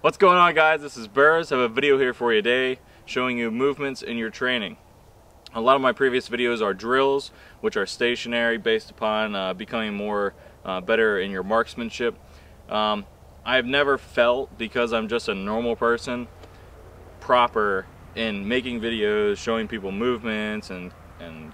What's going on, guys? This is Burrs. I have a video here for you today showing you movements in your training. A lot of my previous videos are drills, which are stationary based upon becoming more better in your marksmanship. I've never felt, because I'm just a normal person, proper in making videos showing people movements and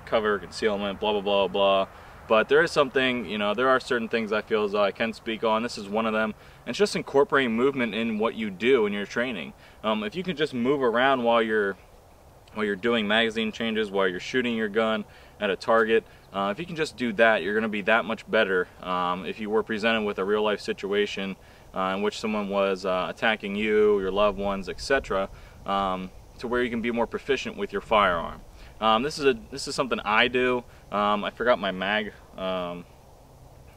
cover concealment, blah blah blah blah. But there is something, there are certain things I feel as though I can speak on. This is one of them. And it's just incorporating movement in what you do in your training. If you can just move around while you're doing magazine changes, while you're shooting your gun at a target, if you can just do that, you're going to be that much better. If you were presented with a real life situation in which someone was attacking you, your loved ones, etc., to where you can be more proficient with your firearm. This is something I do. I forgot my mag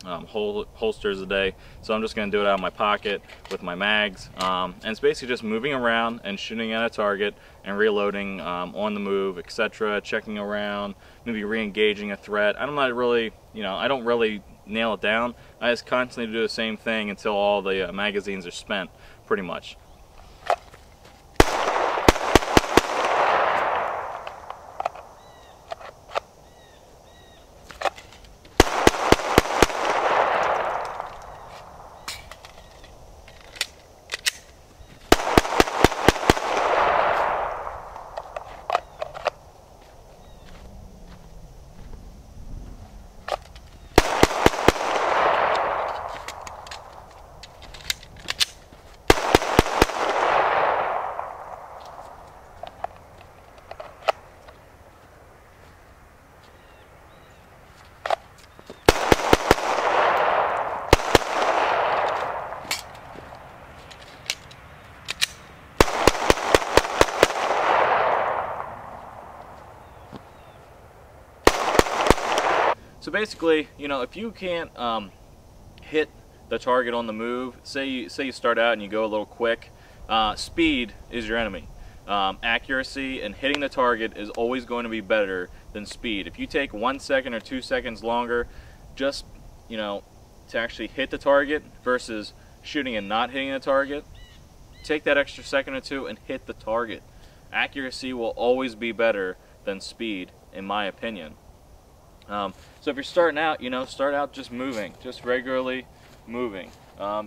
holsters today, so I'm just going to do it out of my pocket with my mags. And it's basically just moving around and shooting at a target and reloading on the move, etc. Checking around, maybe re-engaging a threat. I'm not really, I don't really nail it down. I just constantly do the same thing until all the magazines are spent, pretty much. So basically, if you can't hit the target on the move, say you start out and you go a little quick, speed is your enemy. Accuracy and hitting the target is always going to be better than speed. If you take 1 second or 2 seconds longer just, to actually hit the target versus shooting and not hitting the target, take that extra second or two and hit the target. Accuracy will always be better than speed, in my opinion. So if you're starting out, start out just moving, just regularly moving.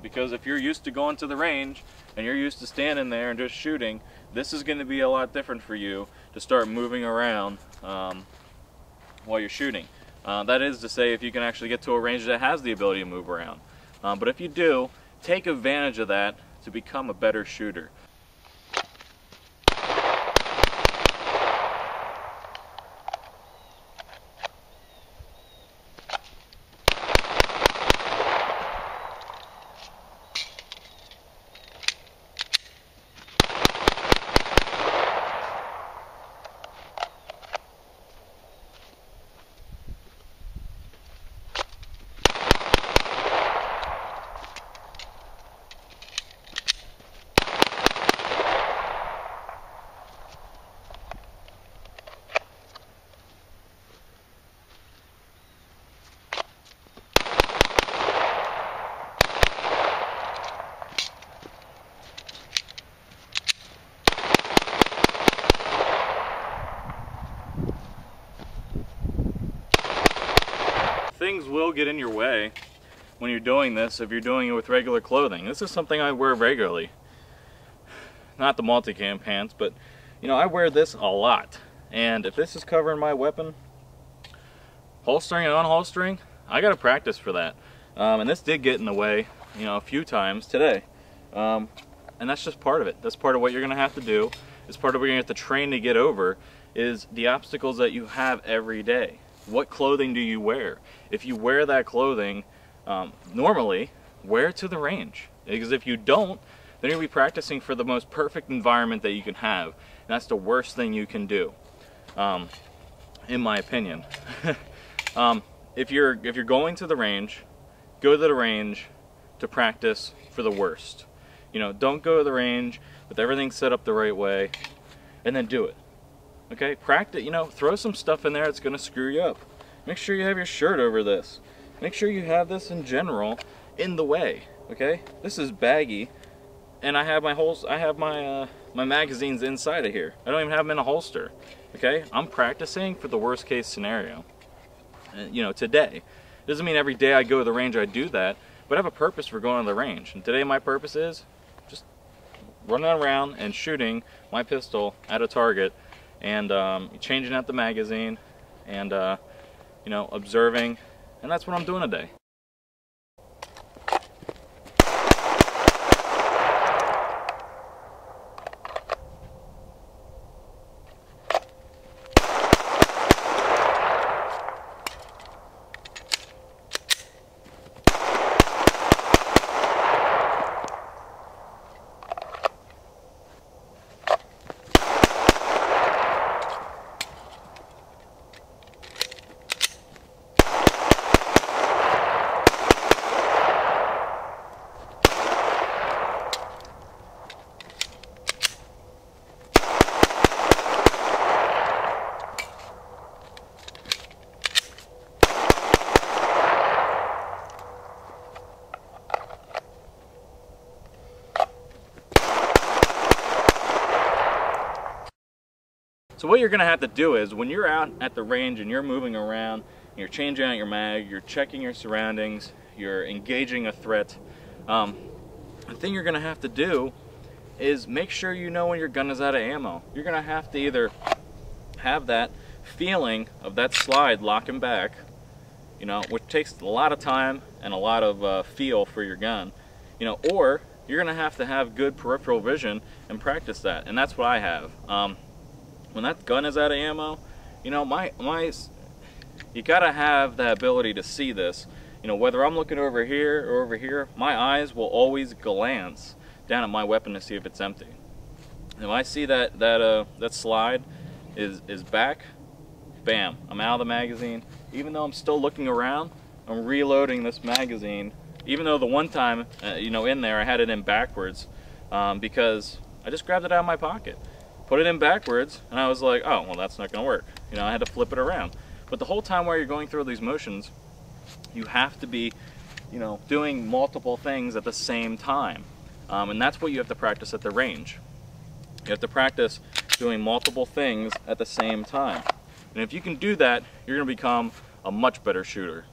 Because if you're used to going to the range and you're used to standing there and just shooting, this is going to be a lot different for you to start moving around while you're shooting. That is to say, if you can actually get to a range that has the ability to move around. But if you do, take advantage of that to become a better shooter. Things will get in your way when you're doing this if you're doing it with regular clothing. This is something I wear regularly. Not the multicam pants, but I wear this a lot. And if this is covering my weapon, holstering and unholstering, I gotta practice for that. And this did get in the way, a few times today. And that's just part of it. That's part of what you're gonna have to do. It's part of what you're gonna have to train to get over, is the obstacles that you have every day. What clothing do you wear? If you wear that clothing normally, wear it to the range. Because if you don't, then you'll be practicing for the most perfect environment that you can have. And that's the worst thing you can do, in my opinion. If you're going to the range, go to the range to practice for the worst. You know, don't go to the range with everything set up the right way and then do it. Okay, practice, you know, throw some stuff in there that's gonna screw you up. Make sure you have your shirt over this. Make sure you have this in general in the way, okay? This is baggy, and I have my my magazines inside of here. I don't even have them in a holster, okay? I'm practicing for the worst case scenario, you know, today. Doesn't mean every day I go to the range I do that, but I have a purpose for going to the range. And today my purpose is just running around and shooting my pistol at a target, and changing out the magazine, and you know, observing, and that's what I'm doing today. So what you're going to have to do is, when you're out at the range and you're moving around, you're changing out your mag, you're checking your surroundings, you're engaging a threat, the thing you're going to have to do is make sure you know when your gun is out of ammo. You're going to have to either have that feeling of that slide locking back, you know, which takes a lot of time and a lot of feel for your gun, you know, or you're going to have good peripheral vision and practice that, and that's what I have. When that gun is out of ammo, you know, you gotta have the ability to see this. You know, whether I'm looking over here or over here, my eyes will always glance down at my weapon to see if it's empty. If I see that slide is back, bam, I'm out of the magazine. Even though I'm still looking around, I'm reloading this magazine. Even though the one time, you know, in there I had it in backwards, because I just grabbed it out of my pocket. Put it in backwards, and I was like, oh, well, that's not gonna work. You know, I had to flip it around. But the whole time while you're going through these motions, you have to be, you know, doing multiple things at the same time. And that's what you have to practice at the range. You have to practice doing multiple things at the same time. And if you can do that, you're gonna become a much better shooter.